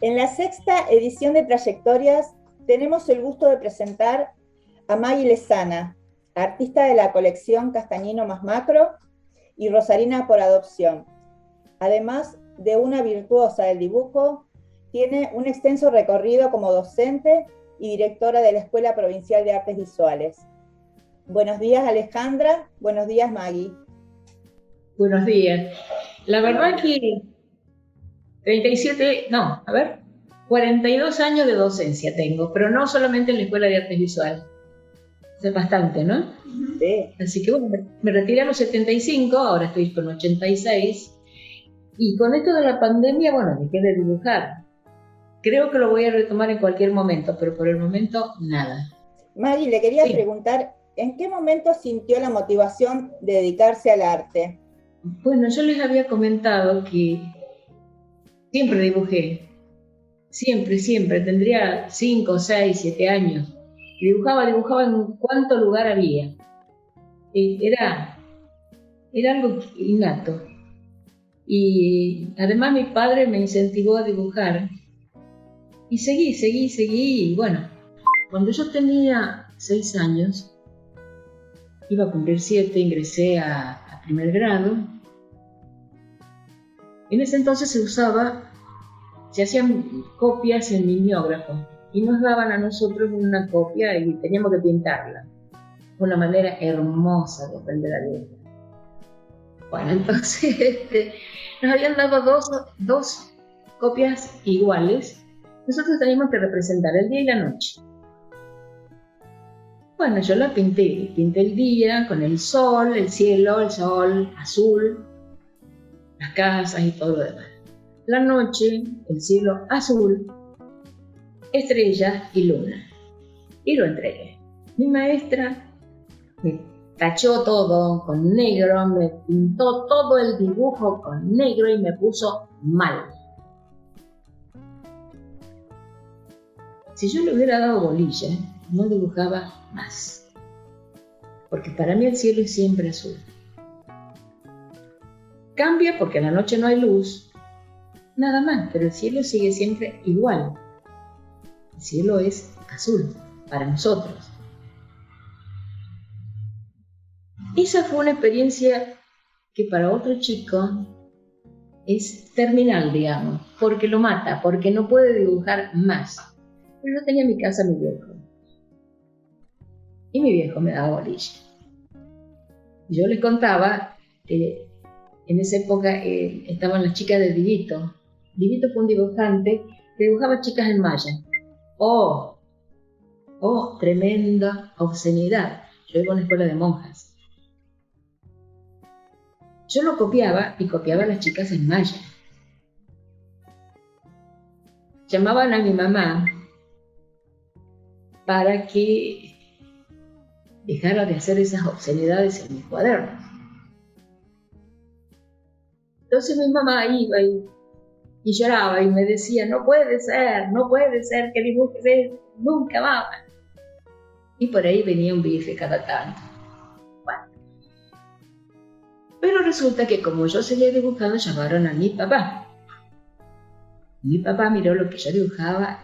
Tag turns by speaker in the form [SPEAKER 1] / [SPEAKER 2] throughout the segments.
[SPEAKER 1] En la sexta edición de Trayectorias tenemos el gusto de presentar a Maggie Lezana, artista de la colección Castañino más Macro y Rosarina por adopción. Además de una virtuosa del dibujo, tiene un extenso recorrido como docente y directora de la Escuela Provincial de Artes Visuales. Buenos días, Alejandra. Buenos días, Maggie.
[SPEAKER 2] Buenos días. La verdad que 42 años de docencia tengo, pero no solamente en la Escuela de Artes Visuales. Es bastante, ¿no?
[SPEAKER 1] Sí.
[SPEAKER 2] Así que bueno, me retiré a los 75, ahora estoy con 86. Y con esto de la pandemia, bueno, dejé de dibujar. Creo que lo voy a retomar en cualquier momento, pero por el momento nada.
[SPEAKER 1] Maggie, le quería preguntar, ¿en qué momento sintió la motivación de dedicarse al arte?
[SPEAKER 2] Bueno, yo les había comentado que siempre dibujé. Siempre. Tendría 5, 6, 7 años. Y dibujaba en cuánto lugar había. Era algo innato. Y además mi padre me incentivó a dibujar. Y seguí. Y bueno, cuando yo tenía 6 años, iba a cumplir 7, ingresé a primer grado. En ese entonces se hacían copias en mimeógrafo y nos daban a nosotros una copia y teníamos que pintarla. Una manera hermosa de aprender a dibujar. Bueno, entonces nos habían dado dos copias iguales. Nosotros teníamos que representar el día y la noche. Bueno, yo la pinté el día con el sol, el cielo, el sol azul, las casas y todo lo demás. La noche, el cielo azul, estrellas y luna. Y lo entregué. Mi maestra me tachó todo con negro, me pintó todo el dibujo con negro y me puso mal. Si yo le hubiera dado bolilla, no dibujaba más. Porque para mí el cielo es siempre azul. Cambia porque en la noche no hay luz, nada más, pero el cielo sigue siempre igual. El cielo es azul para nosotros. Esa fue una experiencia que para otro chico es terminal, digamos, porque lo mata, porque no puede dibujar más. Pero yo tenía en mi casa a mi viejo. Y mi viejo me daba bolilla. Yo les contaba que en esa época estaban las chicas de Divito. Divito fue un dibujante que dibujaba chicas en malla. ¡Oh, tremenda obscenidad! Yo iba a una escuela de monjas. Yo lo copiaba y copiaba a las chicas en malla. Llamaban a mi mamá para que dejara de hacer esas obscenidades en mis cuadernos. Entonces mi mamá iba y lloraba y me decía, no puede ser que dibujes esto, nunca más. Y por ahí venía un bife cada tanto. Bueno. Pero resulta que como yo seguía dibujando, llamaron a mi papá. Mi papá miró lo que yo dibujaba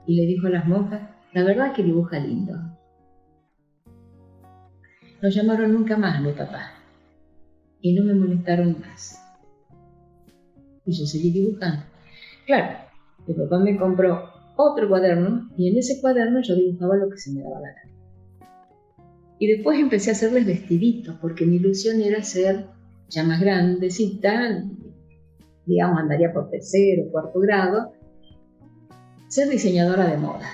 [SPEAKER 2] y le dijo a las monjas, la verdad que dibuja lindo. No llamaron nunca más a mi papá y no me molestaron más. Y yo seguí dibujando. Claro, mi papá me compró otro cuaderno y en ese cuaderno yo dibujaba lo que se me daba la gana. Y después empecé a hacerles vestiditos porque mi ilusión era ser ya más grandecita, digamos andaría por tercero, cuarto grado, ser diseñadora de moda.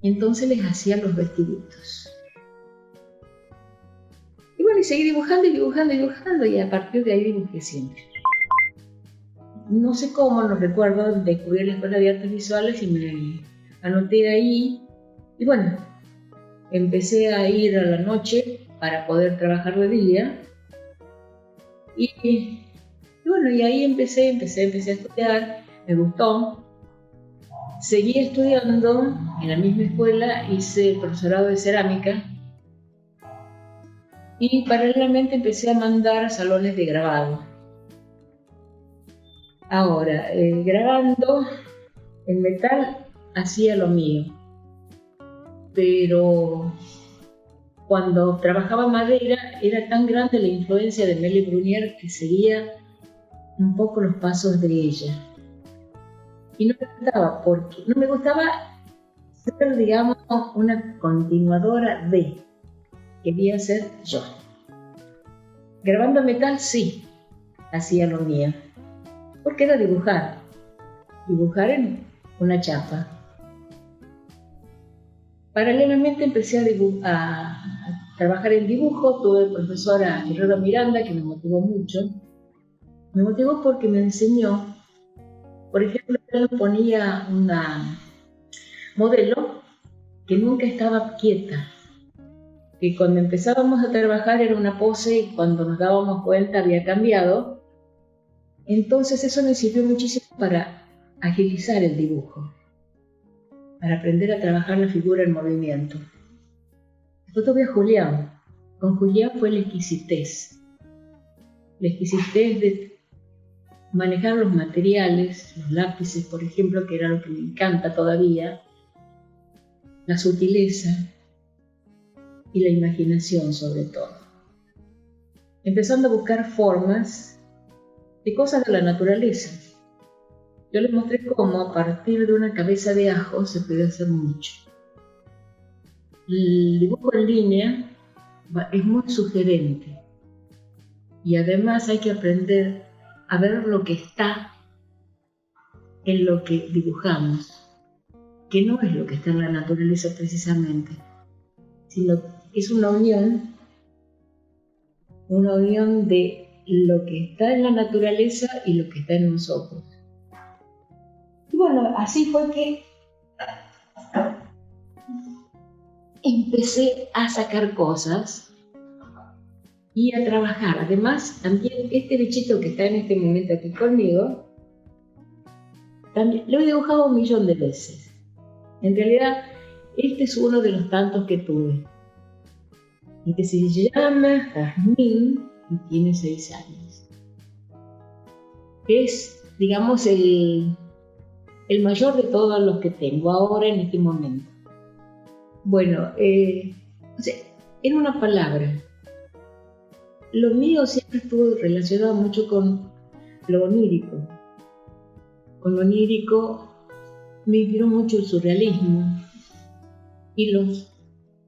[SPEAKER 2] Entonces les hacía los vestiditos. Y bueno, y seguí dibujando y a partir de ahí dibujé siempre. No sé cómo, no recuerdo, descubrí la Escuela de Artes Visuales y me anoté ahí. Y bueno, empecé a ir a la noche para poder trabajar de día. Y bueno, y ahí empecé a estudiar, me gustó. Seguí estudiando en la misma escuela, hice el profesorado de cerámica y paralelamente empecé a mandar a salones de grabado. Ahora, grabando en metal hacía lo mío, pero cuando trabajaba madera era tan grande la influencia de Mélie Brunier que seguía un poco los pasos de ella. Y no me gustaba ser, digamos, una continuadora de, quería ser yo. Grabando metal sí, hacía lo mío, porque era dibujar en una chapa. Paralelamente empecé a trabajar en dibujo, tuve profesora Gerardo Miranda que me motivó mucho. Me motivó porque me enseñó, por ejemplo, él ponía una modelo que nunca estaba quieta, que cuando empezábamos a trabajar era una pose y cuando nos dábamos cuenta había cambiado. Entonces eso me sirvió muchísimo para agilizar el dibujo, para aprender a trabajar la figura en movimiento. Después tuve a Julián. Con Julián fue la exquisitez de manejar los materiales, los lápices, por ejemplo, que era lo que me encanta todavía, la sutileza y la imaginación sobre todo. Empezando a buscar formas de cosas de la naturaleza. Yo les mostré cómo a partir de una cabeza de ajo se puede hacer mucho. El dibujo en línea es muy sugerente y además hay que aprender a ver lo que está en lo que dibujamos, que no es lo que está en la naturaleza precisamente, sino que es una unión de lo que está en la naturaleza y lo que está en nosotros. Y bueno, así fue que empecé a sacar cosas y a trabajar. Además, también este bichito que está en este momento aquí conmigo, también lo he dibujado 1.000.000 de veces. En realidad, este es uno de los tantos que tuve. Y que se llama Jazmín y tiene 6 años. Es, digamos, el mayor de todos los que tengo ahora en este momento. Bueno, en una palabra, lo mío siempre estuvo relacionado mucho con lo onírico. Con lo onírico me inspiró mucho el surrealismo y los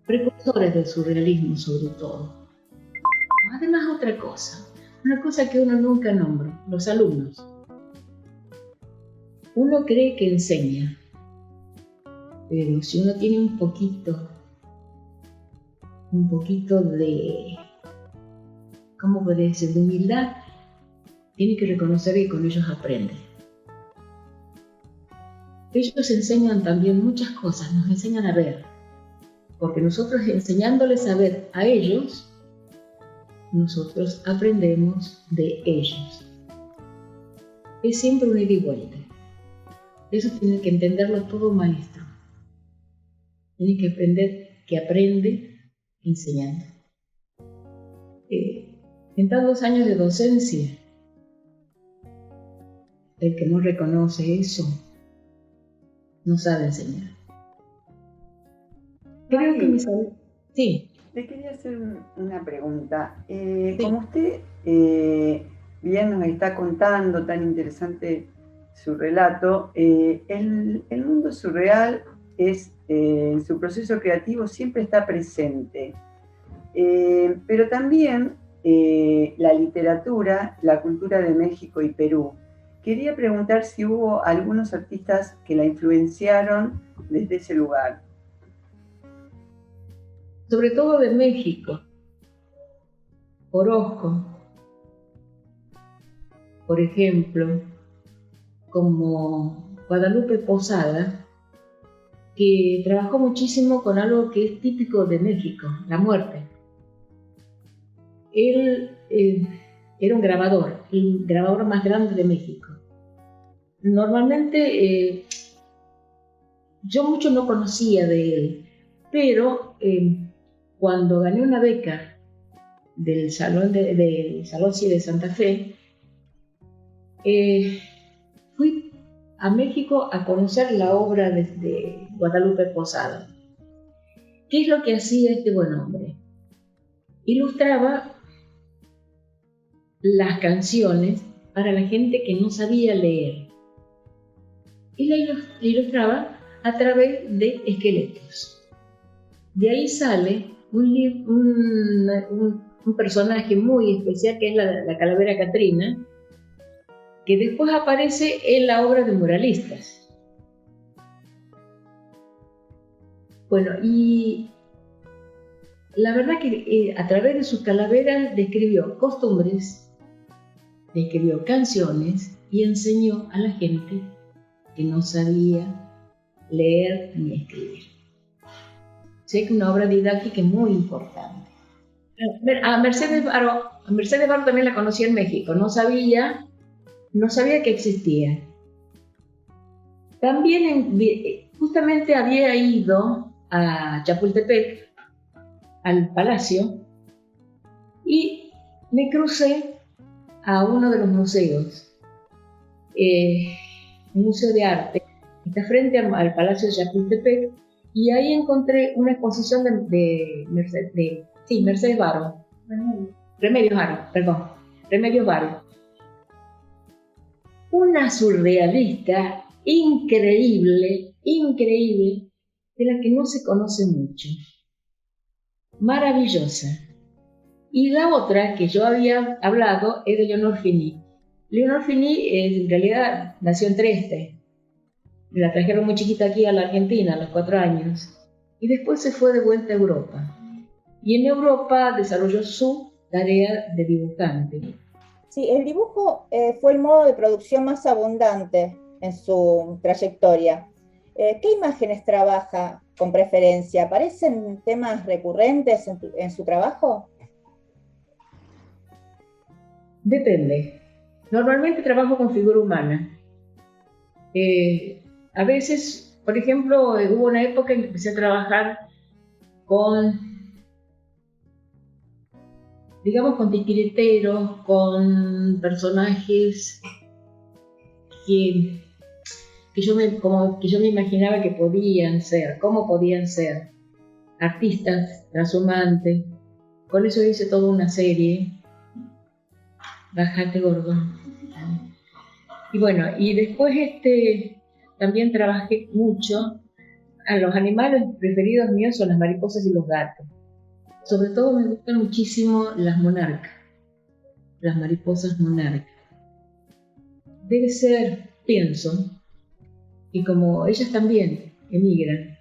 [SPEAKER 2] precursores del surrealismo sobre todo. Además una cosa que uno nunca nombra, los alumnos. Uno cree que enseña, pero si uno tiene un poquito de, ¿cómo puede decir?, de humildad, tiene que reconocer que con ellos aprende. Ellos enseñan también muchas cosas, nos enseñan a ver, porque nosotros enseñándoles a ver a ellos, nosotros aprendemos de ellos. Es siempre un ida y vuelta. Eso tiene que entenderlo todo maestro. Tiene que aprender que aprende enseñando. En tantos años de docencia, el que no reconoce eso no sabe enseñar. Creo que mi saber. Sí.
[SPEAKER 3] Le quería hacer una pregunta.
[SPEAKER 2] Sí.
[SPEAKER 3] Como usted bien nos está contando, tan interesante su relato, el mundo surreal es, en su proceso creativo siempre está presente. Pero también la literatura, la cultura de México y Perú. Quería preguntar si hubo algunos artistas que la influenciaron desde ese lugar.
[SPEAKER 2] Sobre todo de México. Orozco, por ejemplo, como Guadalupe Posada, que trabajó muchísimo con algo que es típico de México, la muerte. Él era un grabador, el grabador más grande de México. Normalmente yo mucho no conocía de él, pero cuando gané una beca del Salón de Santa Fe, fui a México a conocer la obra de Guadalupe Posada. ¿Qué es lo que hacía este buen hombre? Ilustraba las canciones para la gente que no sabía leer. Y la ilustraba a través de esqueletos. De ahí sale un personaje muy especial que es la calavera Catrina, que después aparece en la obra de Muralistas. Bueno, y la verdad que a través de sus calaveras describió costumbres, describió canciones y enseñó a la gente que no sabía leer ni escribir. Sé que una obra didáctica muy importante. A Mercedes Varo también la conocí en México, no sabía que existía. También justamente había ido a Chapultepec, al Palacio, y me crucé a uno de los museos, un museo de arte, que está frente al Palacio de Chapultepec, y ahí encontré una exposición de Mercedes Varo. Remedios Varo. Una surrealista increíble, de la que no se conoce mucho. Maravillosa. Y la otra que yo había hablado es de Leonor Fini. Leonor Fini en realidad nació en Trieste. La trajeron muy chiquita aquí a la Argentina a los 4 años. Y después se fue de vuelta a Europa. Y en Europa desarrolló su tarea de dibujante.
[SPEAKER 1] Sí, el dibujo fue el modo de producción más abundante en su trayectoria. ¿Qué imágenes trabaja con preferencia? ¿Aparecen temas recurrentes en su trabajo?
[SPEAKER 2] Depende. Normalmente trabajo con figura humana. A veces, por ejemplo, hubo una época en que empecé a trabajar con titiriteros, con personajes que yo me imaginaba que podían ser, cómo podían ser, artistas transhumantes. Con eso hice toda una serie. Bájate, gordo. Y bueno, y después también trabajé mucho. A los animales preferidos míos son las mariposas y los gatos. Sobre todo me gustan muchísimo las monarcas, las mariposas monarcas. Debe ser, pienso, y como ellas también emigran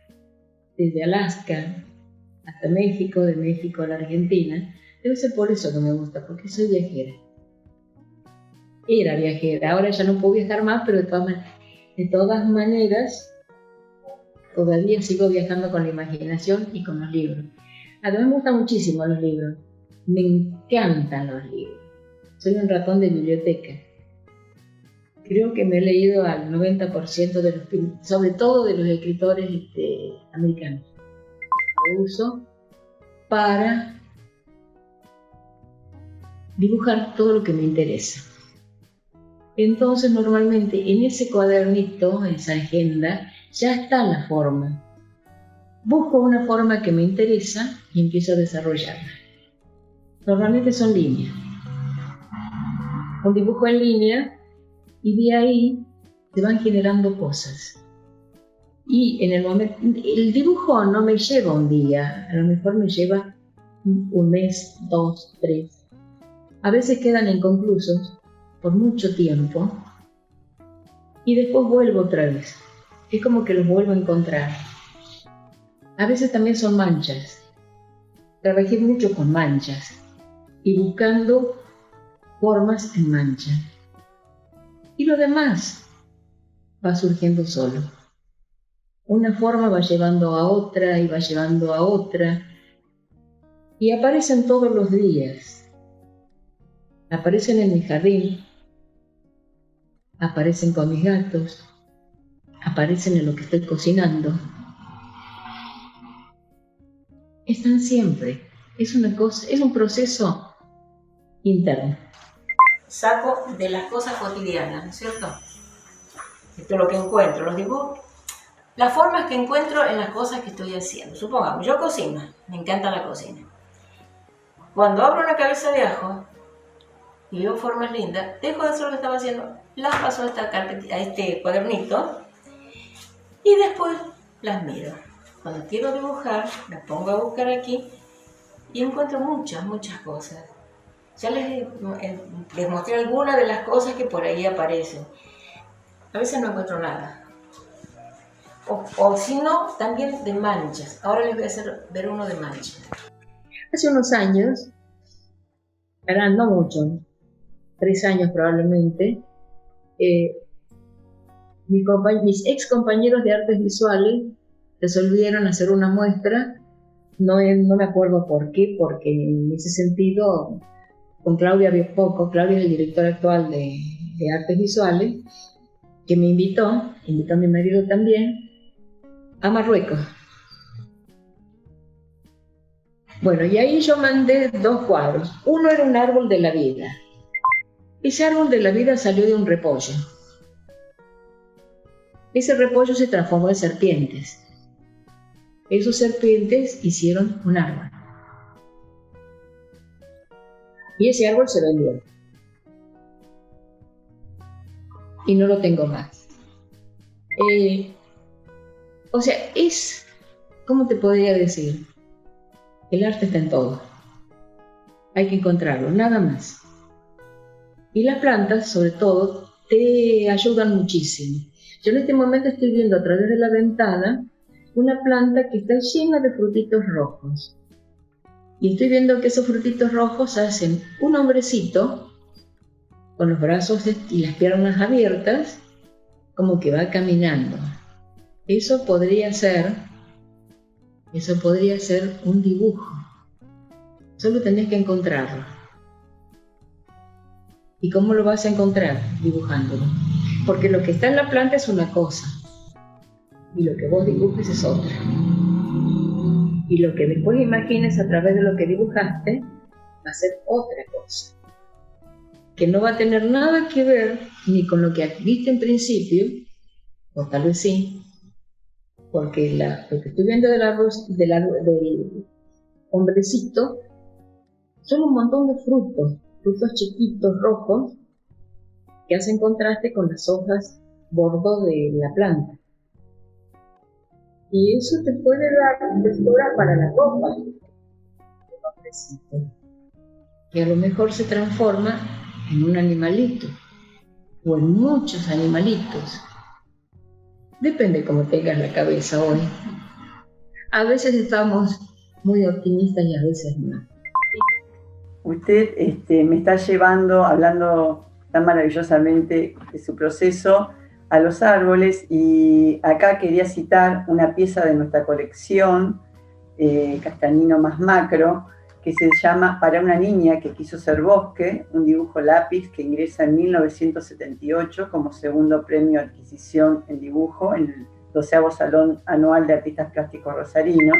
[SPEAKER 2] desde Alaska hasta México, de México a la Argentina, debe ser por eso que me gusta, porque soy viajera. Era viajera, ahora ya no puedo viajar más, pero de todas maneras todavía sigo viajando con la imaginación y con los libros. Además me gustan muchísimo los libros, me encantan los libros. Soy un ratón de biblioteca. Creo que me he leído al 90% de los, sobre todo de los escritores americanos. Lo uso para dibujar todo lo que me interesa. Entonces normalmente en ese cuadernito, en esa agenda, ya está la forma. Busco una forma que me interesa y empiezo a desarrollarla. Normalmente son líneas. Un dibujo en línea y de ahí se van generando cosas. Y en el momento, el dibujo no me lleva un día, a lo mejor me lleva un mes, 2, 3. A veces quedan inconclusos por mucho tiempo y después vuelvo otra vez. Es como que los vuelvo a encontrar. A veces también son manchas. Trabajé mucho con manchas y buscando formas en mancha. Y lo demás va surgiendo solo. Una forma va llevando a otra y va llevando a otra. Y aparecen todos los días. Aparecen en mi jardín. Aparecen con mis gatos. Aparecen en lo que estoy cocinando. Están siempre. Es un proceso interno. Saco de las cosas cotidianas, ¿no es cierto? Esto es lo que encuentro, los dibujos, las formas que encuentro en las cosas que estoy haciendo. Supongamos, yo cocino, me encanta la cocina. Cuando abro una cabeza de ajo y veo formas lindas, dejo de hacer lo que estaba haciendo, las paso a este cuadernito y después las miro. Cuando quiero dibujar, me pongo a buscar aquí y encuentro muchas cosas. Ya les mostré algunas de las cosas que por ahí aparecen. A veces no encuentro nada. O si no, también de manchas. Ahora les voy a hacer ver uno de manchas. Hace unos años, harán no mucho, 3 años probablemente, mis ex compañeros de artes visuales resolvieron hacer una muestra. No me acuerdo por qué, porque en ese sentido con Claudia había poco. Claudia es el director actual de artes visuales, que me invitó a mi marido también, a Marruecos. Bueno, y ahí yo mandé 2 cuadros. Uno era un árbol de la vida. Ese árbol de la vida salió de un repollo. Ese repollo se transformó en serpientes. Esos serpientes hicieron un árbol. Y ese árbol se vendió. Y no lo tengo más. O sea, ¿cómo te podría decir? El arte está en todo. Hay que encontrarlo, nada más. Y las plantas, sobre todo, te ayudan muchísimo. Yo en este momento estoy viendo a través de la ventana una planta que está llena de frutitos rojos. Y estoy viendo que esos frutitos rojos hacen un hombrecito con los brazos y las piernas abiertas, como que va caminando. Eso podría ser un dibujo. Solo tenés que encontrarlo. ¿Y cómo lo vas a encontrar? Dibujándolo. Porque lo que está en la planta es una cosa, y lo que vos dibujes es otra. Y lo que después imagines a través de lo que dibujaste va a ser otra cosa, que no va a tener nada que ver ni con lo que viste en principio, o tal vez sí, porque lo que estoy viendo del hombrecito son un montón de frutos chiquitos rojos que hacen contraste con las hojas bordo de la planta. Y eso te puede dar textura para la ropa del hombrecito, que a lo mejor se transforma en un animalito o en muchos animalitos. Depende cómo tengas la cabeza hoy. A veces estamos muy optimistas y a veces no.
[SPEAKER 3] Usted me está llevando, hablando tan maravillosamente de su proceso, a los árboles, y acá quería citar una pieza de nuestra colección, Castañino más Macro, que se llama Para una niña que quiso ser bosque, un dibujo lápiz que ingresa en 1978 como segundo premio de adquisición en dibujo en el 12º Salón Anual de Artistas Plásticos Rosarino,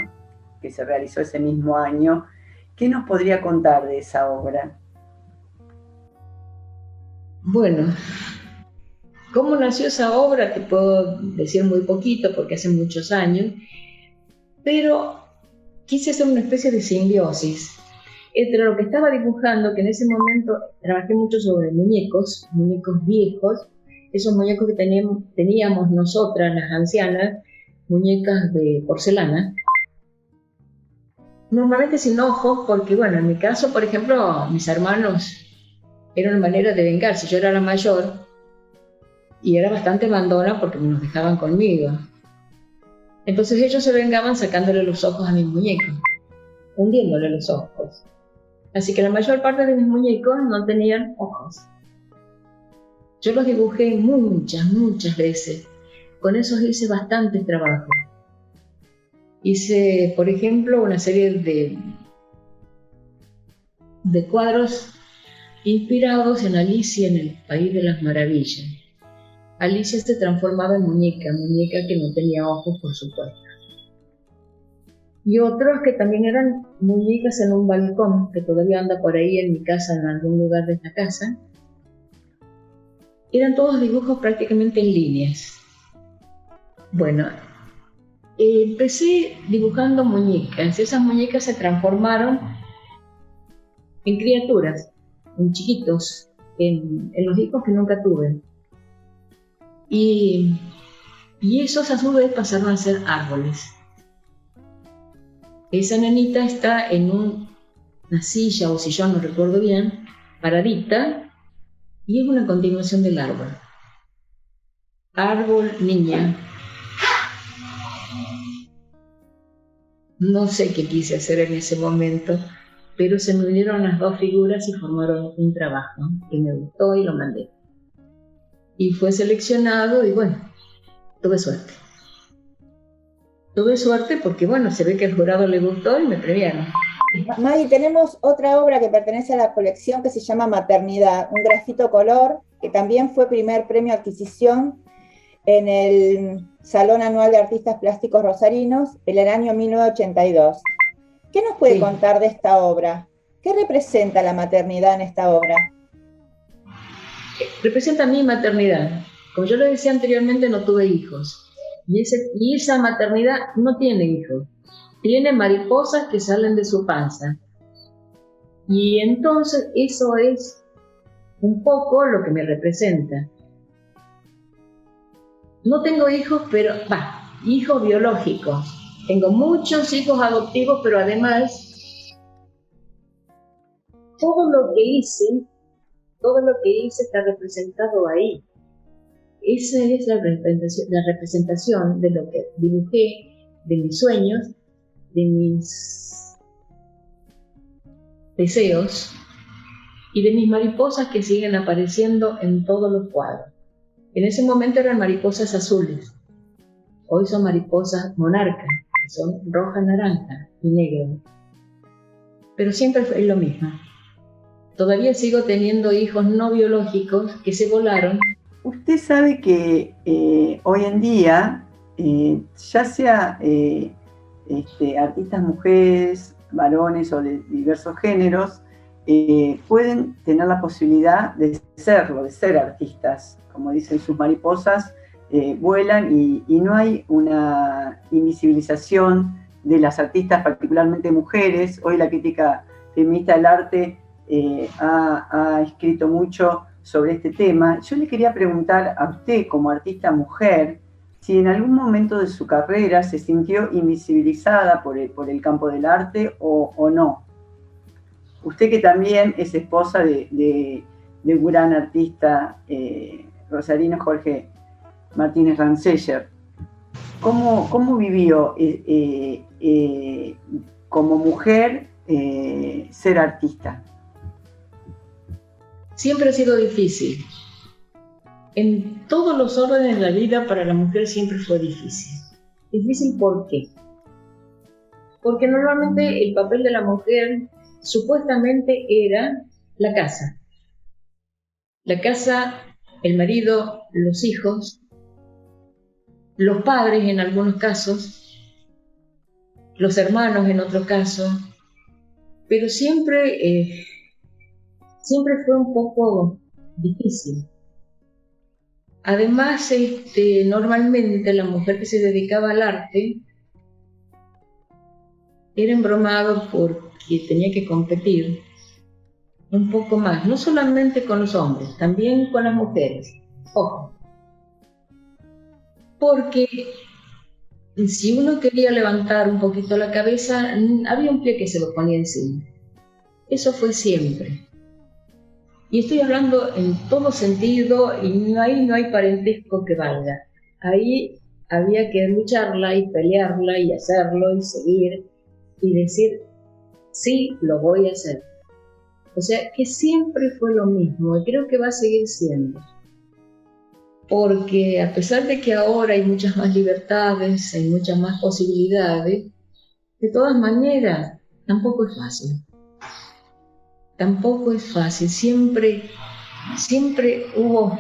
[SPEAKER 3] que se realizó ese mismo año. ¿Qué nos podría contar de esa obra?
[SPEAKER 2] Bueno, ¿cómo nació esa obra? Te puedo decir muy poquito porque hace muchos años, pero quise hacer una especie de simbiosis entre lo que estaba dibujando, que en ese momento trabajé mucho sobre muñecos viejos, esos muñecos que teníamos nosotras, las ancianas, muñecas de porcelana, normalmente sin ojos, porque bueno, en mi caso, por ejemplo, mis hermanos era una manera de vengarse. Yo era la mayor y era bastante mandona porque me los dejaban conmigo. Entonces ellos se vengaban sacándole los ojos a mis muñecos, hundiéndole los ojos. Así que la mayor parte de mis muñecos no tenían ojos. Yo los dibujé muchas veces. Con esos hice bastantes trabajos. Hice, por ejemplo, una serie de cuadros inspirados en Alicia en el País de las Maravillas. Alicia se transformaba en muñeca que no tenía ojos, por supuesto. Y otros que también eran muñecas en un balcón, que todavía anda por ahí en mi casa, en algún lugar de esta casa. eran todos dibujos prácticamente en líneas. Bueno, empecé dibujando muñecas. Esas muñecas se transformaron en criaturas, en chiquitos, en los hijos que nunca tuve. Y esos a su vez pasaron a ser árboles. Esa nenita está en una silla o sillón, no recuerdo bien, paradita, y es una continuación del árbol. Árbol, niña. No sé qué quise hacer en ese momento, pero se me unieron las dos figuras y formaron un trabajo que me gustó y lo mandé. Y fue seleccionado y bueno, tuve suerte. Tuve suerte porque bueno, se ve que al jurado le gustó y me premiaron.
[SPEAKER 1] Maggie, tenemos otra obra que pertenece a la colección que se llama Maternidad, un grafito color, que también fue primer premio adquisición en el Salón Anual de Artistas Plásticos Rosarinos en el año 1982. ¿Qué nos puede contar de esta obra? ¿Qué representa la maternidad en esta obra?
[SPEAKER 2] Representa mi maternidad. Como yo le decía anteriormente, no tuve hijos. Y esa maternidad no tiene hijos. Tiene mariposas que salen de su panza. Y entonces eso es un poco lo que me representa. No tengo hijos, pero hijos biológicos. Tengo muchos hijos adoptivos, pero además todo lo que hice está representado ahí. Esa es la representación de lo que dibujé, de mis sueños, de mis deseos y de mis mariposas que siguen apareciendo en todos los cuadros. En ese momento eran mariposas azules, hoy son mariposas monarcas, que son roja, naranja y negro. Pero siempre fue lo mismo. Todavía sigo teniendo hijos no biológicos que se volaron.
[SPEAKER 3] Usted sabe que hoy en día, ya sea artistas mujeres, varones o de diversos géneros, pueden tener la posibilidad de serlo, de ser artistas. Como dicen sus mariposas, vuelan y no hay una invisibilización de las artistas, particularmente mujeres. Hoy la crítica feminista del arte ha escrito mucho sobre este tema. Yo le quería preguntar a usted, como artista mujer, si en algún momento de su carrera se sintió invisibilizada por el campo del arte o no. Usted que también es esposa de un gran artista rosarino, Jorge Martínez Ranseyer, ¿cómo vivió como mujer ser artista?
[SPEAKER 2] Siempre ha sido difícil. En todos los órdenes de la vida para la mujer siempre fue difícil. ¿Difícil por qué? Porque normalmente el papel de la mujer supuestamente era la casa. La casa, el marido, los hijos, los padres en algunos casos, los hermanos en otros casos, pero siempre fue un poco difícil. Además, normalmente la mujer que se dedicaba al arte era embromado porque tenía que competir un poco más, no solamente con los hombres, también con las mujeres. Ojo, porque si uno quería levantar un poquito la cabeza, había un pie que se lo ponía encima. Eso fue siempre. Y estoy hablando en todo sentido y ahí no hay parentesco que valga. Ahí había que lucharla y pelearla y hacerlo y seguir y decir, sí, lo voy a hacer. O sea, que siempre fue lo mismo y creo que va a seguir siendo. Porque a pesar de que ahora hay muchas más libertades, hay muchas más posibilidades, de todas maneras, tampoco es fácil. Tampoco es fácil. Siempre hubo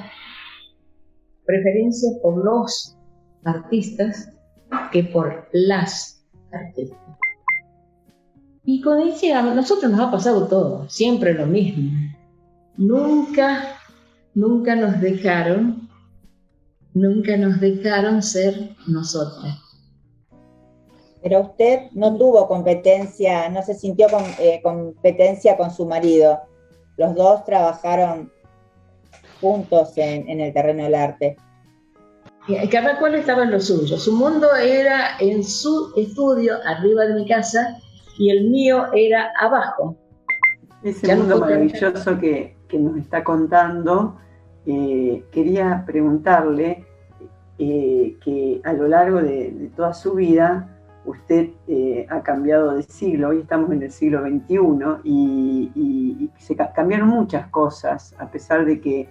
[SPEAKER 2] preferencia por los artistas que por las artistas. Y con ese, a nosotros nos ha pasado todo, siempre lo mismo. Nunca nunca nos dejaron ser nosotras.
[SPEAKER 1] Pero usted no tuvo competencia, no se sintió competencia con su marido. Los dos trabajaron juntos en el terreno del arte.
[SPEAKER 2] Cada cual estaba en lo suyo. Su mundo era en su estudio, arriba de mi casa, y el mío era abajo.
[SPEAKER 3] Ese mundo maravilloso que nos está contando, quería preguntarle que a lo largo de toda su vida usted ha cambiado de siglo. Hoy estamos en el siglo XXI y cambiaron muchas cosas, a pesar de que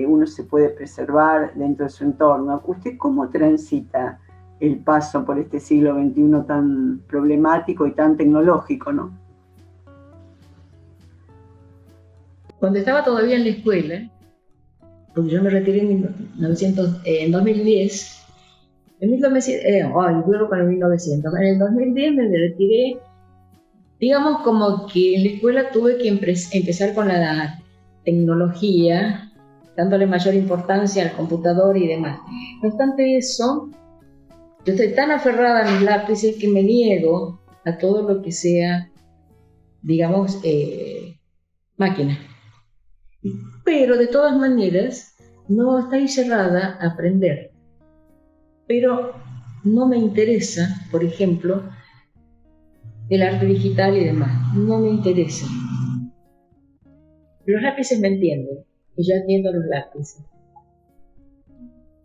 [SPEAKER 3] uno se puede preservar dentro de su entorno. ¿Usted cómo transita el paso por este siglo XXI tan problemático y tan tecnológico, no?
[SPEAKER 2] Cuando estaba todavía en la escuela, porque yo me retiré en 2010, en el 2010 me retiré, digamos como que en la escuela tuve que empezar con la tecnología, dándole mayor importancia al computador y demás. No obstante eso, yo estoy tan aferrada a mis lápices que me niego a todo lo que sea, digamos, máquina. Pero de todas maneras, no estoy cerrada a aprender. Pero no me interesa, por ejemplo, el arte digital y demás. No me interesa. Los lápices me entienden y yo atiendo a los lápices.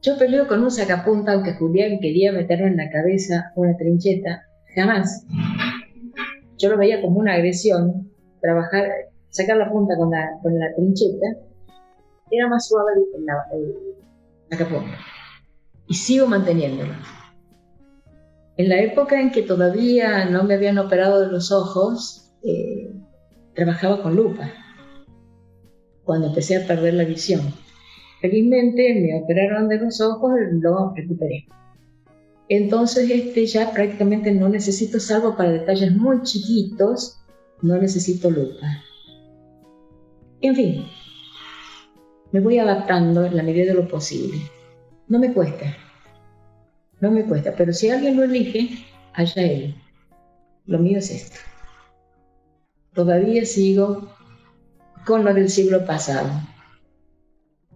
[SPEAKER 2] Yo peleo con un sacapunta, aunque Julián quería meterme en la cabeza una trincheta, jamás. Yo lo veía como una agresión, sacar la punta con la trincheta, era más suave el sacapunta. Y sigo manteniéndolo. En la época en que todavía no me habían operado de los ojos, trabajaba con lupa, cuando empecé a perder la visión. Felizmente me operaron de los ojos y lo recuperé. Entonces ya prácticamente no necesito, salvo para detalles muy chiquitos, no necesito lupa. En fin, me voy adaptando en la medida de lo posible. No me cuesta, pero si alguien lo elige, allá él. Lo mío es esto. Todavía sigo con lo del siglo pasado.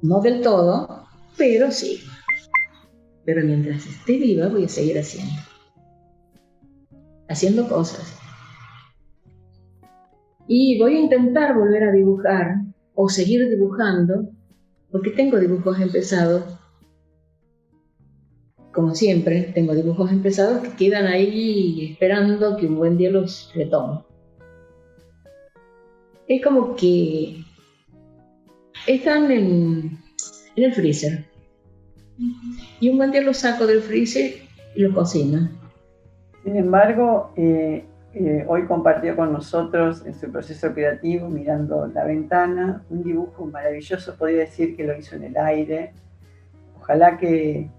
[SPEAKER 2] No del todo, pero sí. Pero mientras esté viva voy a seguir haciendo cosas. Y voy a intentar volver a dibujar o seguir dibujando, porque tengo dibujos empezados. Como siempre, tengo dibujos empezados que quedan ahí esperando que un buen día los retome. Es como que están en el freezer. Y un buen día los saco del freezer y los cocino.
[SPEAKER 3] Sin embargo, hoy compartió con nosotros en su proceso creativo, mirando la ventana, un dibujo maravilloso, podría decir que lo hizo en el aire. Ojalá que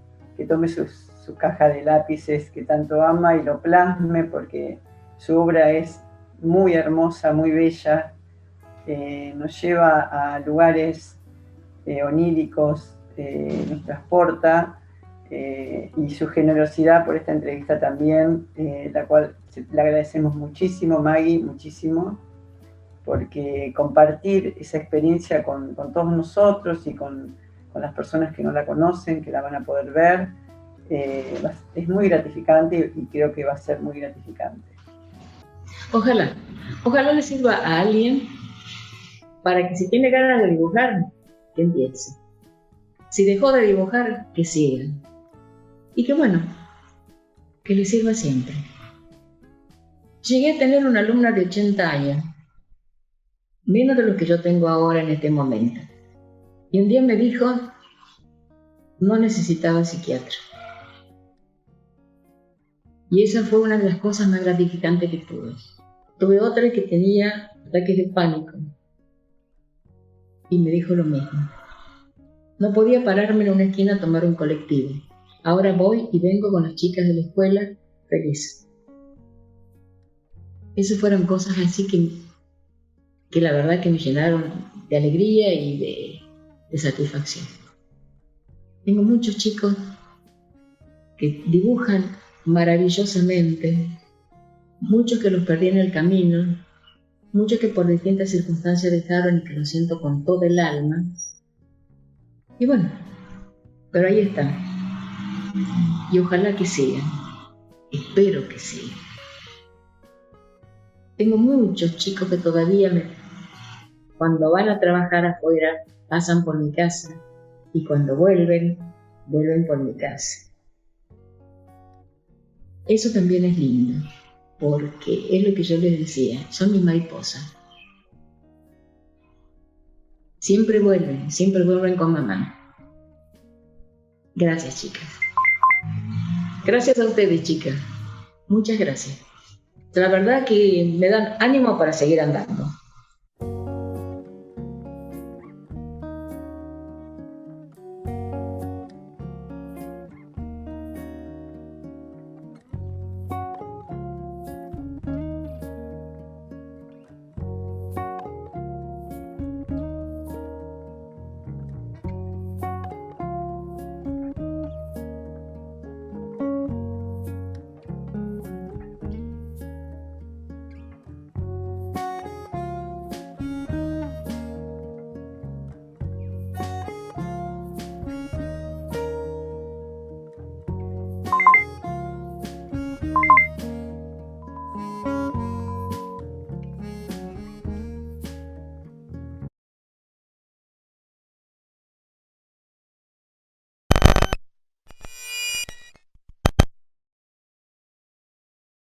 [SPEAKER 3] tome su caja de lápices que tanto ama y lo plasme, porque su obra es muy hermosa, muy bella, nos lleva a lugares oníricos, nos transporta, y su generosidad por esta entrevista también, la cual le agradecemos muchísimo, Maggie, muchísimo, porque compartir esa experiencia con todos nosotros y con las personas que no la conocen, que la van a poder ver, es muy gratificante y creo que va a ser muy gratificante.
[SPEAKER 2] Ojalá le sirva a alguien para que si tiene ganas de dibujar, que empiece. Si dejó de dibujar, que siga. Y que bueno, que le sirva siempre. Llegué a tener una alumna de 80 años, menos de lo que yo tengo ahora en este momento. Y un día me dijo, no necesitaba psiquiatra. Y esa fue una de las cosas más gratificantes que tuve. Tuve otra que tenía ataques de pánico. Y me dijo lo mismo. No podía pararme en una esquina a tomar un colectivo. Ahora voy y vengo con las chicas de la escuela feliz. Esas fueron cosas así que la verdad que me llenaron de alegría y de satisfacción. Tengo muchos chicos que dibujan maravillosamente, muchos que los perdí en el camino, muchos que por distintas circunstancias dejaron y que lo siento con todo el alma. Y bueno, pero ahí están. Y ojalá que sigan. Espero que sigan. Tengo muchos chicos que todavía cuando van a trabajar afuera, pasan por mi casa. Y cuando vuelven por mi casa. Eso también es lindo, porque es lo que yo les decía, son mis mariposas. Siempre vuelven con mamá. Gracias, chicas. Gracias a ustedes, chicas. Muchas gracias. La verdad que me dan ánimo para seguir andando.